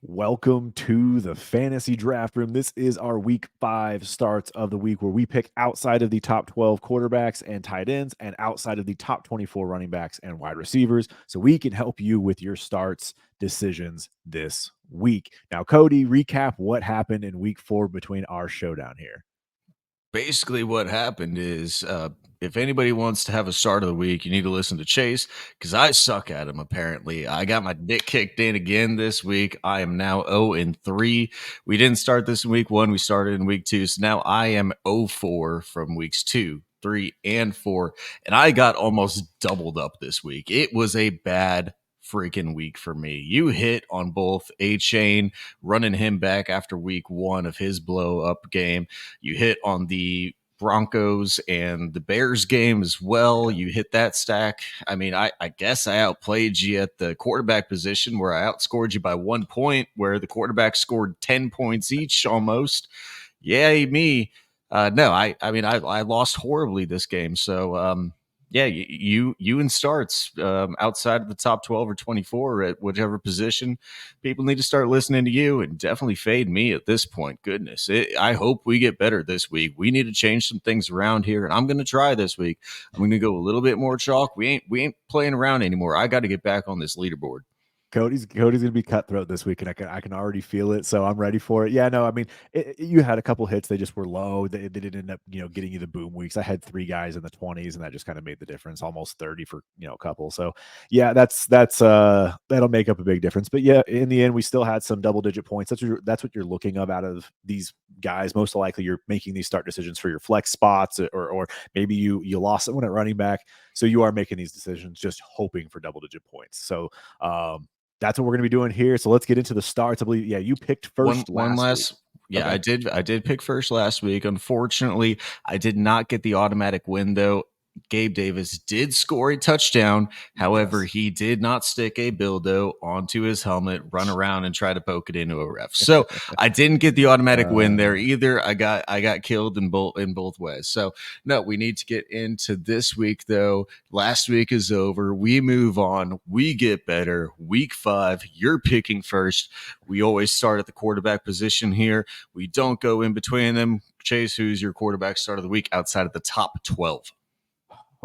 Welcome to the fantasy draft room. This is our week 5 starts of the week where we pick outside of the top 12 quarterbacks and tight ends and outside of the top 24 running backs and wide receivers. So we can help you with your starts decisions this week. Now, Cody, recap what happened in week 4 between our showdown here. Basically, what happened is if anybody wants to have a start of the week, you need to listen to Chase because I suck at him. Apparently, I got my dick kicked in again this week. I am now 0-3. We didn't start this in week 1, we started in week 2. So now I am 0-4 from weeks 2, 3, and 4. And I got almost doubled up this week. It was a bad freaking week for me. You hit on both A Chain, running him back after week 1 of his blow up game. You hit on the Broncos and the Bears game as well. You hit that stack. I mean, I guess I outplayed you at the quarterback position where I outscored you by 1 point, where the quarterback scored 10 points each almost. Yay, me. No, I lost horribly this game. So, yeah, you and starts outside of the top 12 or 24 at whichever position, people need to start listening to you and definitely fade me at this point. Goodness, I hope we get better this week. We need to change some things around here, and I'm going to try this week. I'm going to go a little bit more chalk. We ain't playing around anymore. I got to get back on this leaderboard. Cody's gonna be cutthroat this week, and I can already feel it. So I'm ready for it. Yeah, no, I mean, you had a couple hits; they just were low. They didn't end up, getting you the boom weeks. I had 3 guys in the 20s, and that just kind of made the difference. Almost 30 for a couple. So yeah, that'll make up a big difference. But yeah, in the end, we still had some double digit points. That's what you're looking of out of these guys. Most likely, you're making these start decisions for your flex spots, or maybe you lost someone at running back, so you are making these decisions just hoping for double digit points. So. That's what we're going to be doing here. So let's get into the starts. I believe, yeah, you picked One first one last week. last Yeah, Okay. I did pick first last week. Unfortunately, I did not get the automatic win though. Gabe Davis did score a touchdown. However, Yes. he did not stick a dildo onto his helmet, run around and try to poke it into a ref. So I didn't get the automatic win there Uh, either. I got killed in both ways. So no, we need to get into this week though. Last week is over. We move on. We get better. Week 5, you're picking first. We always start at the quarterback position here. We don't go in between them. Chase, who's your quarterback start of the week outside of the top 12?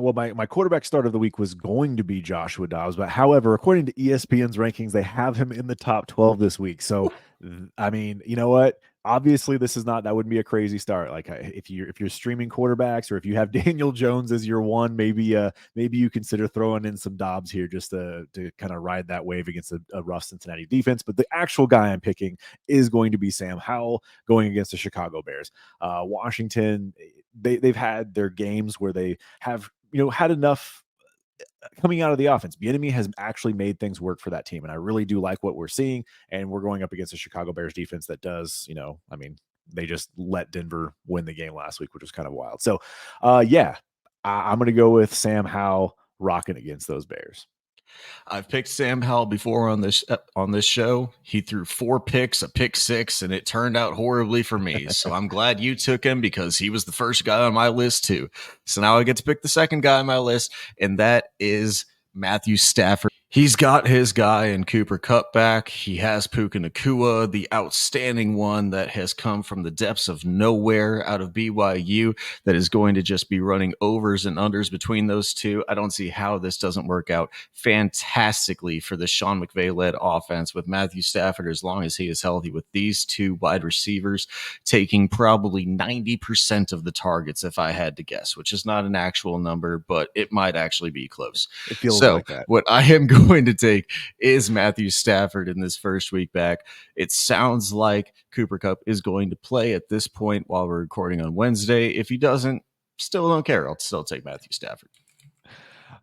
well, my quarterback start of the week was going to be Joshua Dobbs, but however, according to ESPN's rankings, they have him in the top 12 this week. So, I mean, you know what? Obviously, that wouldn't be a crazy start. Like if you're streaming quarterbacks, or if you have Daniel Jones as your one, maybe you consider throwing in some Dobbs here just to kind of ride that wave against a rough Cincinnati defense. But the actual guy I'm picking is going to be Sam Howell going against the Chicago Bears. Washington, they've had their games where they have had enough coming out of the offense. The enemy has actually made things work for that team, and I really do like what we're seeing. And we're going up against a Chicago Bears defense that does, I mean, they just let Denver win the game last week, which was kind of wild. So, yeah, I'm going to go with Sam Howell rocking against those Bears. I've picked Sam Howell before on this show. He threw 4 picks, a pick 6, and it turned out horribly for me. So I'm glad you took him because he was the first guy on my list too. So now I get to pick the second guy on my list, and that is Matthew Stafford. He's got his guy in Cooper Kupp back. He has Puka Nakua, the outstanding one that has come from the depths of nowhere out of BYU, that is going to just be running overs and unders between those two. I don't see how this doesn't work out fantastically for the Sean McVay led offense with Matthew Stafford, as long as he is healthy, with these two wide receivers taking probably 90% of the targets, if I had to guess, which is not an actual number, but it might actually be close. It feels So like that. what I am going to take is Matthew Stafford in this first week back. It sounds like Cooper Kupp is going to play at this point while we're recording on Wednesday. If he doesn't, still don't care. I'll still take Matthew Stafford.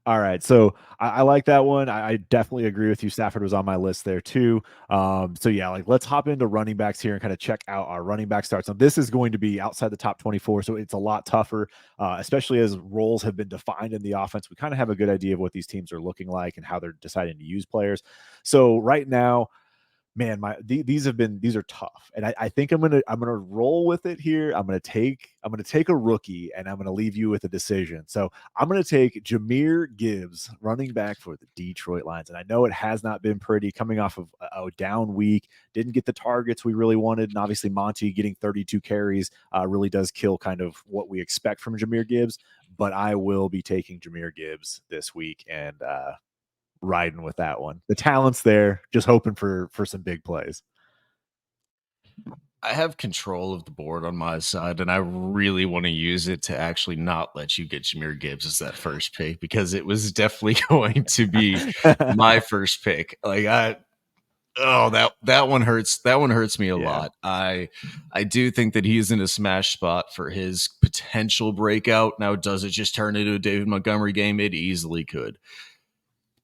All right, so I like that one. I definitely agree with you. Stafford was on my list there too. So yeah, like let's hop into running backs here and kind of check out our running back starts. Now this is going to be outside the top 24, so it's a lot tougher, especially as roles have been defined in the offense. We kind of have a good idea of what these teams are looking like and how they're deciding to use players. So right now, man, these are tough, and I think I'm gonna roll with it here. I'm gonna take a rookie, and I'm gonna leave you with a decision. So I'm gonna take Jahmyr Gibbs, running back for the Detroit Lions, and I know it has not been pretty coming off of a down week. Didn't get the targets we really wanted, and obviously Monty getting 32 carries really does kill kind of what we expect from Jahmyr Gibbs. But I will be taking Jahmyr Gibbs this week, and riding with that one. The talent's there, just hoping for some big plays. I have control of the board on my side, and I really want to use it to actually not let you get Jahmyr Gibbs as that first pick because it was definitely going to be my first pick. Like that one hurts. That one hurts me a Yeah. lot. I do think that he's in a smash spot for his potential breakout. Now, does it just turn into a David Montgomery game? It easily could.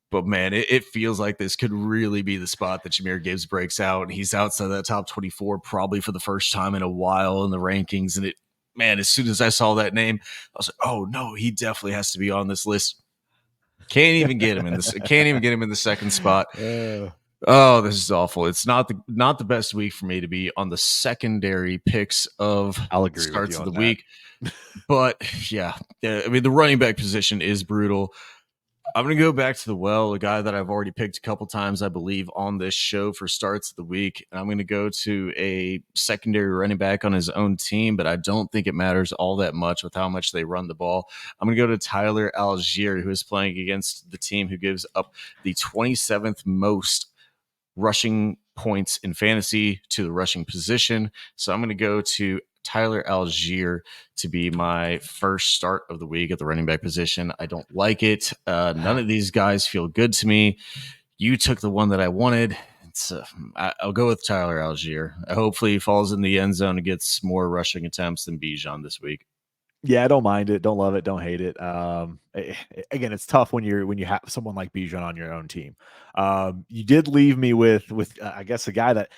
But man, it feels like this could really be the spot that Jahmyr Gibbs breaks out, and he's outside that top 24 probably for the first time in a while in the rankings. And man, as soon as I saw that name, I was like, oh no, he definitely has to be on this list. Can't even get him in this. Can't even get him in the second spot. Oh, this is awful. It's not the best week for me to be on the secondary picks of I'll agree with starts you of on the that. week. But yeah, I mean the running back position is brutal. I'm going to go back to the well, a guy that I've already picked a couple times, I believe, on this show for starts of the week. And I'm going to go to a secondary running back on his own team, but I don't think it matters all that much with how much they run the ball. I'm going to go to Tyler Algier, who is playing against the team who gives up the 27th most rushing points in fantasy to the rushing position. So I'm going to go to Tyler Algier to be my first start of the week at the running back position. I don't like it. None of these guys feel good to me. You took the one that I wanted. I'll go with Tyler Algier. Hopefully he falls in the end zone and gets more rushing attempts than Bijan this week. Yeah, I don't mind it, don't love it, don't hate it. Again, it's tough when you have someone like Bijan on your own team. You did leave me with I guess a guy that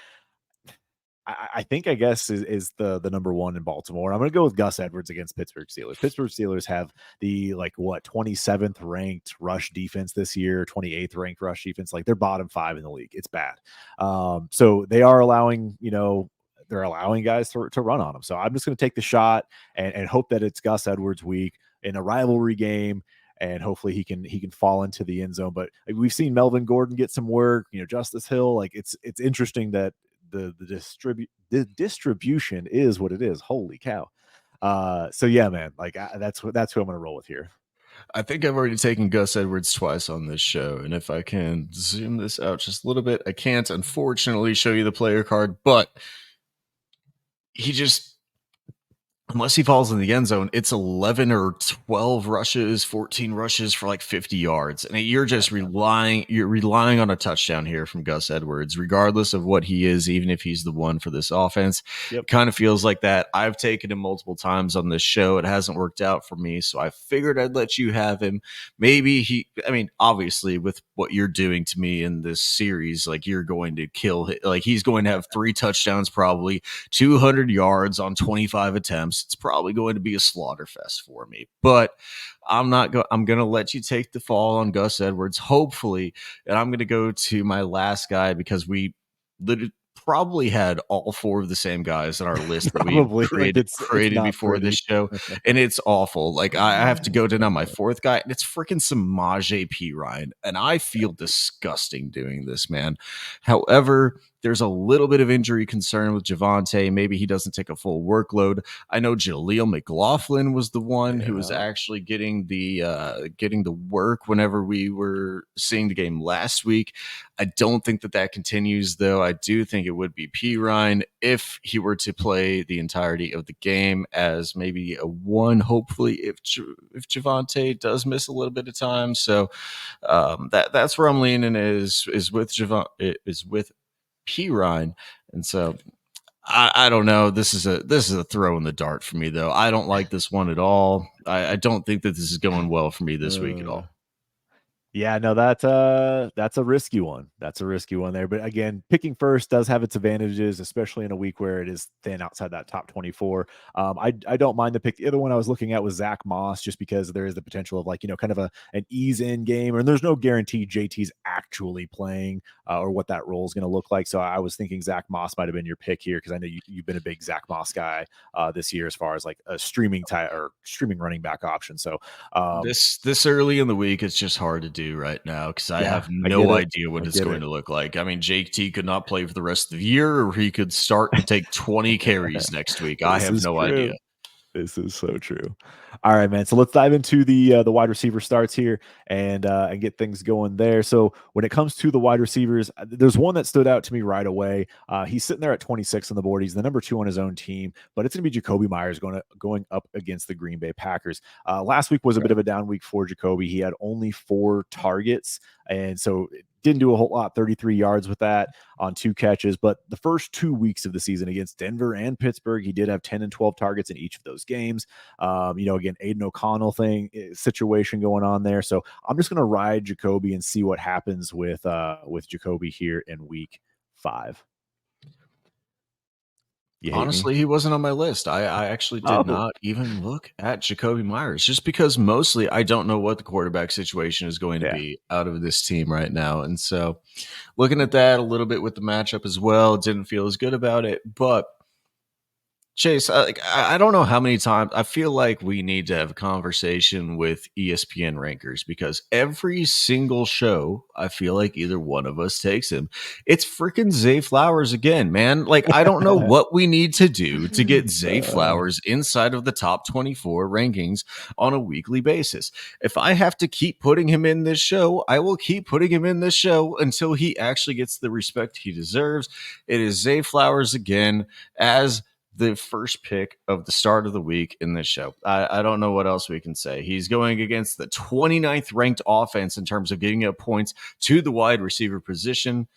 I think I guess is the number one in Baltimore. I'm going to go with Gus Edwards against Pittsburgh Steelers. Pittsburgh Steelers have the 27th ranked rush defense this year, 28th ranked rush defense. Like they're bottom 5 in the league. It's bad. So they are allowing they're allowing guys to run on them. So I'm just going to take the shot and hope that it's Gus Edwards week in a rivalry game. And hopefully he can fall into the end zone. But we've seen Melvin Gordon get some work. Justice Hill. Like it's interesting that the distribution is what it is. Holy cow. So yeah, man, like that's who I'm going to roll with here. I think I've already taken Gus Edwards twice on this show. And if I can zoom this out just a little bit, I can't unfortunately show you the player card, but he just, unless he falls in the end zone, it's 11 or 12 rushes, 14 rushes for like 50 yards. And you're just relying on a touchdown here from Gus Edwards, regardless of what he is, even if he's the one for this offense. Yep. It kind of feels like that. I've taken him multiple times on this show. It hasn't worked out for me. So I figured I'd let you have him. Maybe obviously with what you're doing to me in this series, like you're going to kill him. Like he's going to have 3 touchdowns, probably 200 yards on 25 attempts. It's probably going to be a slaughter fest for me, but I'm going to let you take the fall on Gus Edwards, hopefully. And I'm going to go to my last guy because we literally probably had all 4 of the same guys on our list that we Probably like it's created not before this pretty. show, and it's awful. Like I have to go to now my 4th guy, and it's freaking Samaje Perine, and I feel disgusting doing this, man. However, there's a little bit of injury concern with Javonte. Maybe he doesn't take a full workload. I know Jaleel McLaughlin was the one who was actually getting the work whenever we were seeing the game last week. I don't think that continues, though. I do think it would be Perine if he were to play the entirety of the game as maybe a 1, hopefully, if Javonte does miss a little bit of time. So that's where I'm leaning is with Perine. And so I don't know. This is a throw in the dart for me, though. I don't like this one at all. I don't think that this is going well for me this week at all. Yeah, no, that's a risky one. That's a risky one there. But again, picking first does have its advantages, especially in a week where it is thin outside that top 24. I don't mind the pick. The other one I was looking at was Zach Moss, just because there is the potential of like, kind of an ease in game, and there's no guarantee JT's actually playing or what that role is going to look like. So I was thinking Zach Moss might have been your pick here, because I know you've been a big Zach Moss guy this year as far as like a streaming tie or streaming running back option. So um, This early in the week, it's just hard to do right now because I yeah, have I get no it. idea I what it's get going it. to look like. I mean, JT could not play for the rest of the year, or he could start and take 20 carries next week. I This have is no idea. true. This is so true. All right, man. So let's dive into the wide receiver starts here and get things going there. So when it comes to the wide receivers, there's one that stood out to me right away. He's sitting there at 26 on the board. He's the number 2 on his own team, but it's going to be Jacoby Myers going up against the Green Bay Packers. Last week was a bit Right. of a down week for Jacoby. He had only 4 targets, and so didn't do a whole lot. 33 yards with that on 2 catches. But the first 2 weeks of the season against Denver and Pittsburgh, he did have 10 and 12 targets in each of those games. Again, Aiden O'Connell situation going on there. So I'm just gonna ride Jacoby and see what happens with Jacoby here in week 5. You hate me? Honestly, he wasn't on my list. I actually did Oh, not even look at Jacoby Myers just because mostly I don't know what the quarterback situation is going to yeah. be out of this team right now. And so looking at that a little bit with the matchup as well, didn't feel as good about it. But Chase, I don't know how many times I feel like we need to have a conversation with ESPN rankers because every single show, I feel like either one of us takes him. It's freaking Zay Flowers again, man. Like, I don't know what we need to do to get Zay Uh, Flowers inside of the top 24 rankings on a weekly basis. If I have to keep putting him in this show, I will keep putting him in this show until he actually gets the respect he deserves. It is Zay Flowers again as the first pick of the start of the week in this show. I don't know what else we can say. He's going against the 29th ranked offense in terms of getting up points to the wide receiver position.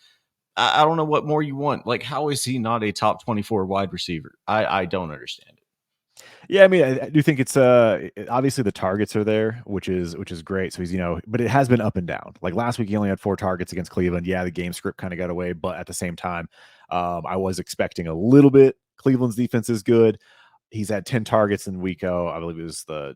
I don't know what more you want. Like, how is he not a top 24 wide receiver? I don't understand it. Yeah, I mean, I do think it's obviously the targets are there, which is great. So he's, but it has been up and down. Like last week, he only had 4 targets against Cleveland. Yeah, the game script kind of got away, but at the same time, I was expecting a little bit. Cleveland's defense is good. He's had 10 targets in week 0. I believe it was the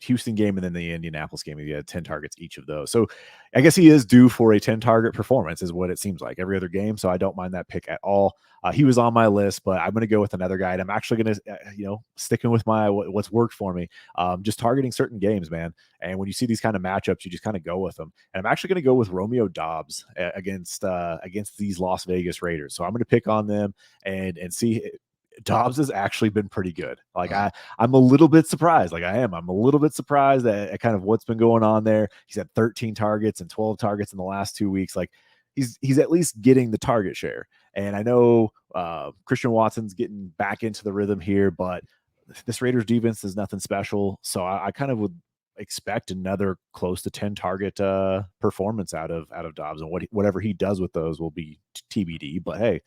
Houston game and then the Indianapolis game. He had 10 targets each of those. So I guess he is due for a 10 target performance, is what it seems like every other game. So I don't mind that pick at all. He was on my list, but I'm going to go with another guy. And I'm actually going to, sticking with what's worked for me, just targeting certain games, man. And when you see these kind of matchups, you just kind of go with them. And I'm actually going to go with Romeo Dobbs against these Las Vegas Raiders. So I'm going to pick on them and see. Dobbs has actually been pretty good. Like I'm a little bit surprised. Like I am. I'm a little bit surprised at kind of what's been going on there. He's had 13 targets and 12 targets in the last 2 weeks. Like he's at least getting the target share. And I know Christian Watson's getting back into the rhythm here, but this Raiders defense is nothing special. So I kind of would expect another close to 10 target performance out of Dobbs, and whatever he does with those will be TBD. But hey,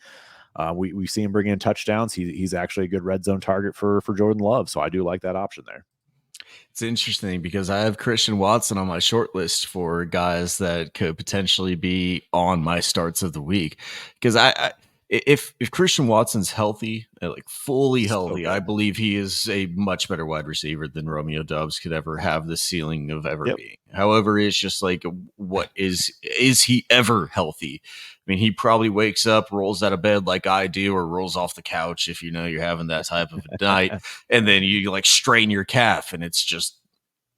we see him bring in touchdowns. He's actually a good red zone target for Jordan Love, so I do like that option there. It's interesting because I have Christian Watson on my short list for guys that could potentially be on my starts of the week. Because if Christian Watson's healthy, like fully So healthy, I good. believe he is a much better wide receiver than Romeo Doubs could ever have the ceiling of ever Yep. being. However, it's just like, what is he ever healthy? I mean, he probably wakes up, rolls out of bed like I do, or rolls off the couch if you know you're having that type of a night, and then you like strain your calf, and it's just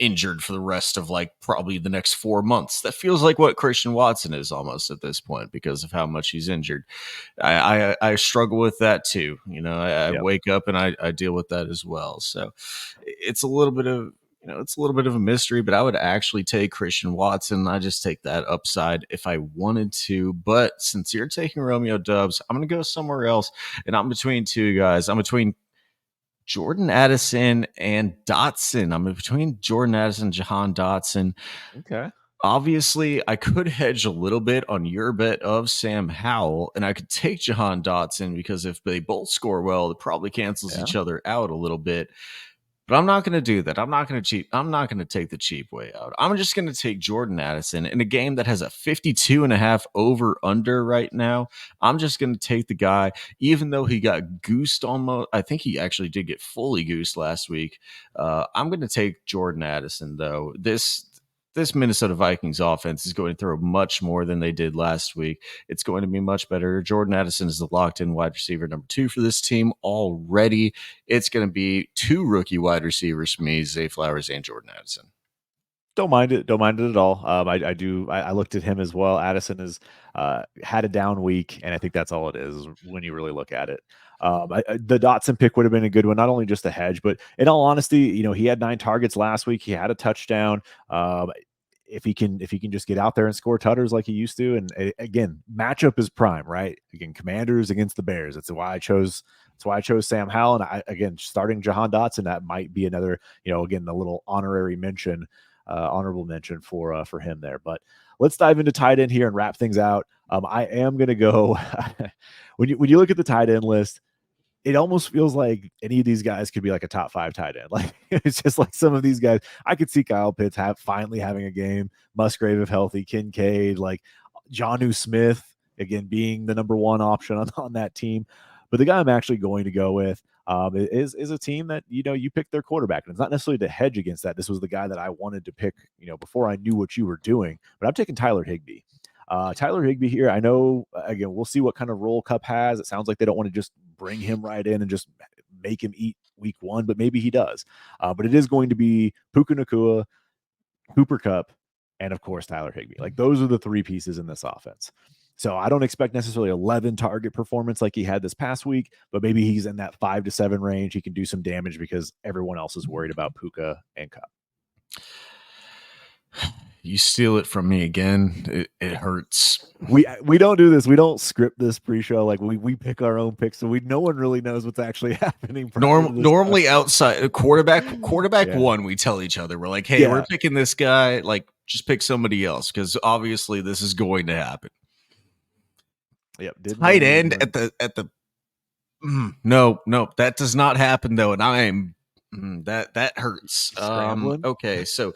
injured for the rest of like probably the next 4 months. That feels like what Christian Watson is almost at this point because of how much he's injured. I struggle with that too. I Yep. wake up and I deal with that as well. So it's a little bit of it's a little bit of a mystery, but I would actually take Christian Watson. I just take that upside if I wanted to. But since you're taking Romeo Dubs, I'm going to go somewhere else. And I'm between two guys. I'm between Jordan Addison and Dotson. I'm between Jordan Addison and Jahan Dotson. Okay. Obviously, I could hedge a little bit on your bet of Sam Howell, and I could take Jahan Dotson because if they both score well, it probably cancels Yeah. each other out a little bit. But I'm not going to do that. I'm not going to cheap. I'm not going to take the cheap way out. I'm just going to take Jordan Addison in a game that has a 52.5 over under right now. I'm just going to take the guy, even though he got goosed almost. I think he actually did get fully goosed last week. I'm going to take Jordan Addison though. This Minnesota Vikings offense is going to throw much more than they did last week. It's going to be much better. Jordan Addison is the locked in wide receiver number 2 for this team already. It's going to be 2 rookie wide receivers for me, Zay Flowers and Jordan Addison. Don't mind it. Don't mind it at all. I do. I looked at him as well. Addison has had a down week, and I think that's all it is when you really look at it. The Dotson pick would have been a good one, not only just a hedge, but in all honesty, he had 9 targets last week. He had a touchdown. If he can just get out there and score tutters like he used to, and again, matchup is prime, right? Again, Commanders against the Bears. That's why I chose. That's why I chose Sam Howell. And again, starting Jahan Dotson, that might be another, again, a little honorary mention. Honorable mention for him there. But let's dive into tight end here and wrap things out. I am going to go when you look at the tight end list, it almost feels like any of these guys could be like a top 5 tight end. Like it's just like some of these guys. I could see Kyle Pitts finally having a game. Musgrave if healthy, Kincaid, like Jonnu Smith again being the number 1 option on that team. But the guy I'm actually going to go with is a team that you picked their quarterback, and it's not necessarily to hedge against that. This was the guy that I wanted to pick, before I knew what you were doing. But I'm taking Tyler Higbee. Tyler Higbee here. I know again we'll see what kind of role Cup has. It sounds like they don't want to just bring him right in and just make him eat week 1, but maybe he does. But it is going to be Puka Nacua, Cooper Kupp, and of course Tyler Higbee. Like those are the 3 pieces in this offense. So I don't expect necessarily 11 target performance like he had this past week, but maybe he's in that 5 to 7 range. He can do some damage because everyone else is worried about Puka and Kupp. You steal it from me again. It hurts. We don't do this. We don't script this pre-show. Like we pick our own picks, so no one really knows what's actually happening. Normally outside quarterback Yeah. 1, we tell each other, we're like, hey, we're picking this guy. Like, just pick somebody else because obviously this is going to happen. Yep. Tight end at the no, that does not happen though, and I am that hurts. Okay, so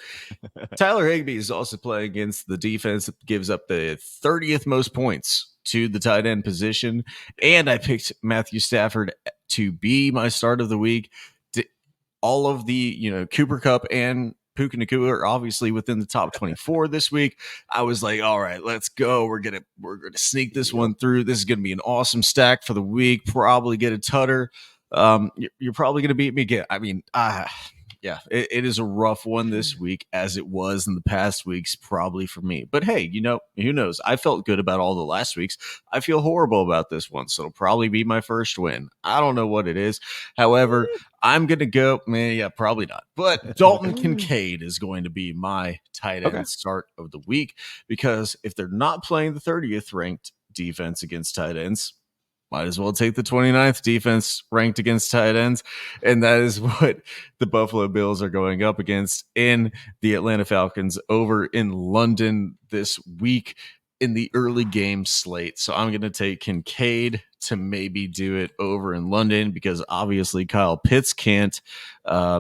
Tyler Higbee is also playing against the defense that gives up the 30th most points to the tight end position, and I picked Matthew Stafford to be my start of the week. All of the Cooper Kupp and Puka Nacua are obviously within the top 24 this week. I was like, all right, let's go. We're gonna sneak this one through. This is gonna be an awesome stack for the week. Probably get a tutter. You're probably gonna beat me again. I mean, yeah, it is a rough one this week, as it was in the past weeks, probably for me. But hey, who knows? I felt good about all the last weeks. I feel horrible about this one, so it'll probably be my first win. I don't know what it is. However, I'm going to go, probably not. But Dalton Kincaid is going to be my tight end start of the week, because if they're not playing the 30th ranked defense against tight ends, might as well take the 29th defense ranked against tight ends. And that is what the Buffalo Bills are going up against in the Atlanta Falcons over in London this week in the early game slate. So I'm going to take Kincaid to maybe do it over in London, because obviously Kyle Pitts can't.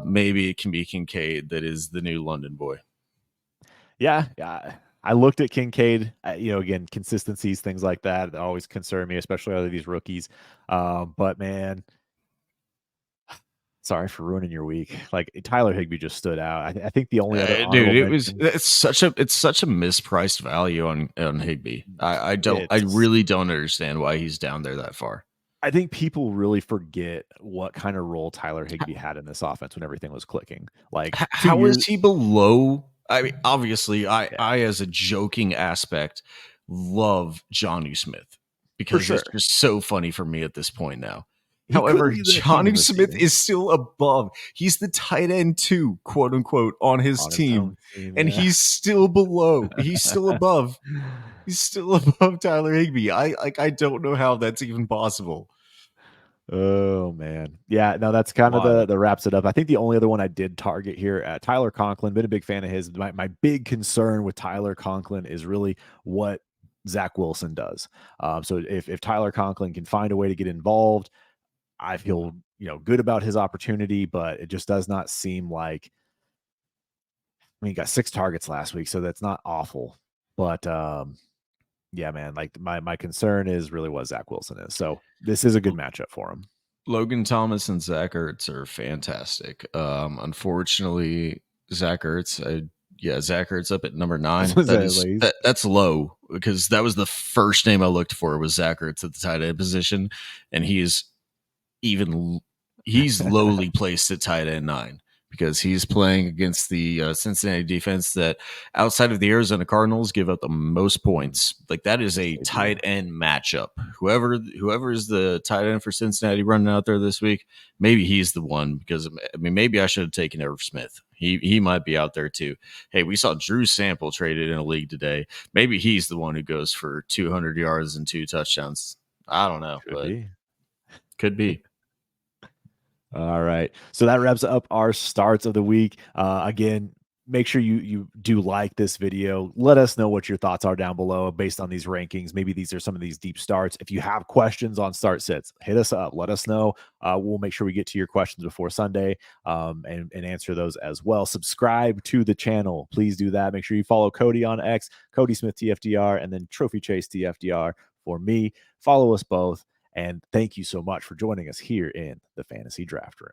Maybe it can be Kincaid that is the new London boy. Yeah. I looked at Kincaid, again, consistencies, things like that always concern me, especially out of these rookies. But man, sorry for ruining your week. Like Tyler Higbee just stood out. I think the only other it's such a mispriced value on Higbee. I really don't understand why he's down there that far. I think people really forget what kind of role Tyler Higbee had in this offense when everything was clicking. Like, how is he below? I mean, obviously, I as a joking aspect love Jonnu Smith, because it's just so funny for me at this point now. However, Jonnu Smith is still above. He's the tight end 2, quote unquote, on his team, and he's still below. He's still above. He's still above Tyler Higbee. I don't know how that's even possible. Oh man. Yeah, no, that's kind of the wraps it up. I think the only other one I did target here, Tyler Conklin, been a big fan of his. My big concern with Tyler Conklin is really what Zach Wilson does. So if Tyler Conklin can find a way to get involved, I feel, good about his opportunity, but it just does not seem like. I mean, he got 6 targets last week, so that's not awful. But yeah, man, like my concern is really what Zach Wilson is. So this is a good matchup for him. Logan Thomas and Zach Ertz are fantastic. Unfortunately, Zach Ertz, Zach Ertz up at number 9. That's low because that was the first name I looked for was Zach Ertz at the tight end position, and even he's lowly placed at tight end 9 because he's playing against the Cincinnati defense that outside of the Arizona Cardinals give up the most points. Like that is a tight end matchup. Whoever is the tight end for Cincinnati running out there this week, maybe he's the one because I mean maybe I should have taken Irv Smith. He might be out there too. Hey, we saw Drew Sample traded in a league today. Maybe he's the one who goes for 200 yards and 2 touchdowns. I don't know, could be. All right. So that wraps up our starts of the week. Again, make sure you do like this video. Let us know what your thoughts are down below based on these rankings. Maybe these are some of these deep starts. If you have questions on start sits, hit us up. Let us know. We'll make sure we get to your questions before Sunday and answer those as well. Subscribe to the channel. Please do that. Make sure you follow Cody on X, Cody Smith TFDR, and then Trophy Chase TFDR for me. Follow us both. And thank you so much for joining us here in the Fantasy Draft Room.